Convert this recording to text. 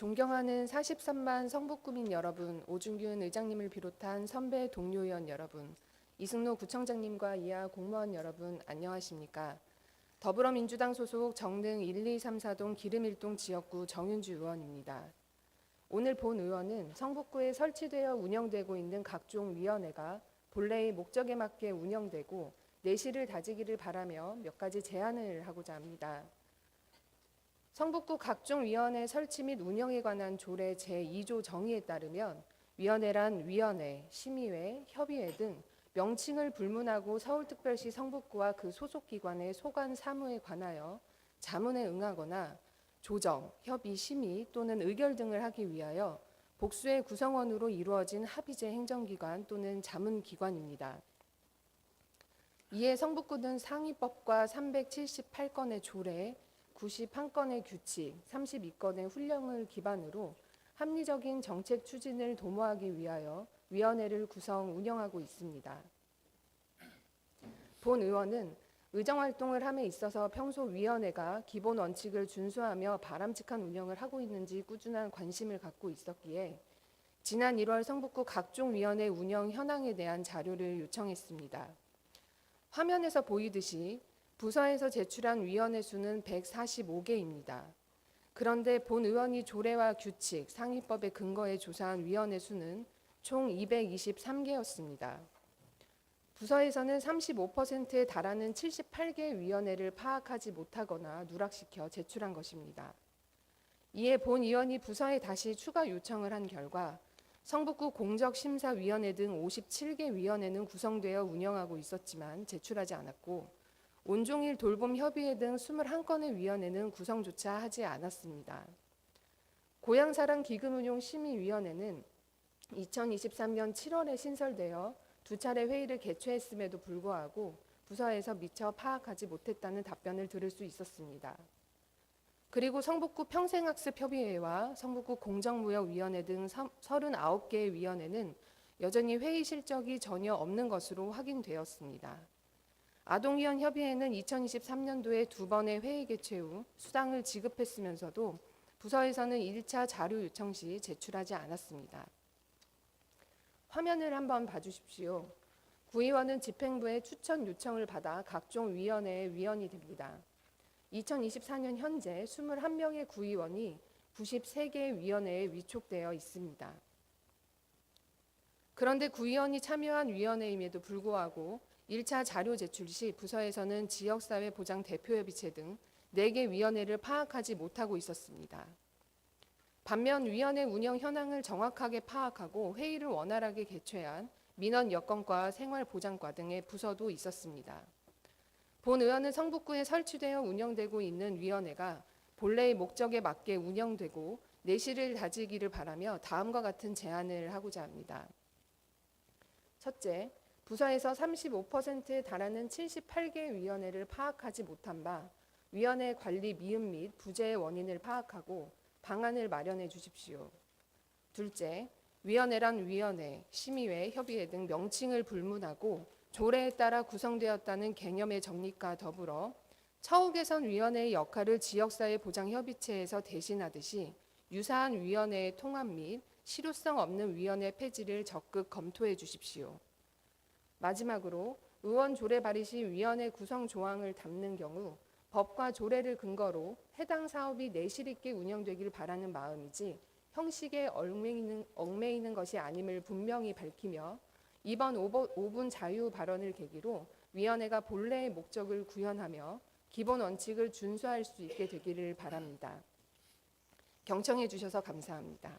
존경하는 43만 성북구민 여러분, 오준균 의장님을 비롯한 선배 동료 의원 여러분, 이승로 구청장님과 이하 공무원 여러분, 안녕하십니까? 더불어민주당 소속 정릉 1, 2, 3, 4동 기름일동 지역구 정윤주 의원입니다. 오늘 본 의원은 성북구에 설치되어 운영되고 있는 각종 위원회가 본래의 목적에 맞게 운영되고 내실을 다지기를 바라며 몇 가지 제안을 하고자 합니다. 성북구 각종 위원회 설치 및 운영에 관한 조례 제2조 정의에 따르면 위원회란 위원회, 심의회, 협의회 등 명칭을 불문하고 서울특별시 성북구와 그 소속기관의 소관 사무에 관하여 자문에 응하거나 조정, 협의, 심의 또는 의결 등을 하기 위하여 복수의 구성원으로 이루어진 합의제 행정기관 또는 자문기관입니다. 이에 성북구는 상위법과 378건의 조례, 91건의 규칙, 32건의 훈령을 기반으로 합리적인 정책 추진을 도모하기 위하여 위원회를 구성 운영하고 있습니다. 본 의원은 의정활동을 함에 있어서 평소 위원회가 기본 원칙을 준수하며 바람직한 운영을 하고 있는지 꾸준한 관심을 갖고 있었기에 지난 1월 성북구 각종 위원회 운영 현황에 대한 자료를 요청했습니다. 화면에서 보이듯이 부서에서 제출한 위원회 수는 145개입니다. 그런데 본 의원이 조례와 규칙, 상위법에 근거해 조사한 위원회 수는 총 223개였습니다. 부서에서는 35%에 달하는 78개 위원회를 파악하지 못하거나 누락시켜 제출한 것입니다. 이에 본 의원이 부서에 다시 추가 요청을 한 결과 성북구 공적심사위원회 등 57개 위원회는 구성되어 운영하고 있었지만 제출하지 않았고 온종일 돌봄 협의회 등 21건의 위원회는 구성조차 하지 않았습니다. 고향사랑 기금운용심의위원회는 2023년 7월에 신설되어 2차례 회의를 개최했음에도 불구하고 부서에서 미처 파악하지 못했다는 답변을 들을 수 있었습니다. 그리고 성북구 평생학습협의회와 성북구 공정무역위원회 등 39개의 위원회는 여전히 회의 실적이 전혀 없는 것으로 확인되었습니다. 아동위원협의회는 2023년도에 2번의 회의 개최 후 수당을 지급했으면서도 부서에서는 1차 자료 요청 시 제출하지 않았습니다. 화면을 한번 봐주십시오. 구의원은 집행부의 추천 요청을 받아 각종 위원회의 위원이 됩니다. 2024년 현재 21명의 구의원이 93개의 위원회에 위촉되어 있습니다. 그런데 구의원이 참여한 위원회임에도 불구하고 1차 자료 제출 시 부서에서는 지역사회 보장 대표협의체 등 4개 위원회를 파악하지 못하고 있었습니다. 반면 위원회 운영 현황을 정확하게 파악하고 회의를 원활하게 개최한 민원 여건과 생활보장과 등의 부서도 있었습니다. 본 의원은 성북구에 설치되어 운영되고 있는 위원회가 본래의 목적에 맞게 운영되고 내실을 다지기를 바라며 다음과 같은 제안을 하고자 합니다. 첫째, 부서에서 35%에 달하는 78개 위원회를 파악하지 못한 바 위원회 관리 미흡 및 부재의 원인을 파악하고 방안을 마련해 주십시오. 둘째, 위원회란 위원회, 심의회, 협의회 등 명칭을 불문하고 조례에 따라 구성되었다는 개념의 정립과 더불어 처우 개선 위원회의 역할을 지역사회 보장협의체에서 대신하듯이 유사한 위원회의 통합 및 실효성 없는 위원회 폐지를 적극 검토해 주십시오. 마지막으로 의원 조례 발의 시 위원회 구성 조항을 담는 경우 법과 조례를 근거로 해당 사업이 내실 있게 운영되길 바라는 마음이지 형식에 얽매이는 것이 아님을 분명히 밝히며 이번 5분 자유 발언을 계기로 위원회가 본래의 목적을 구현하며 기본 원칙을 준수할 수 있게 되기를 바랍니다. 경청해 주셔서 감사합니다.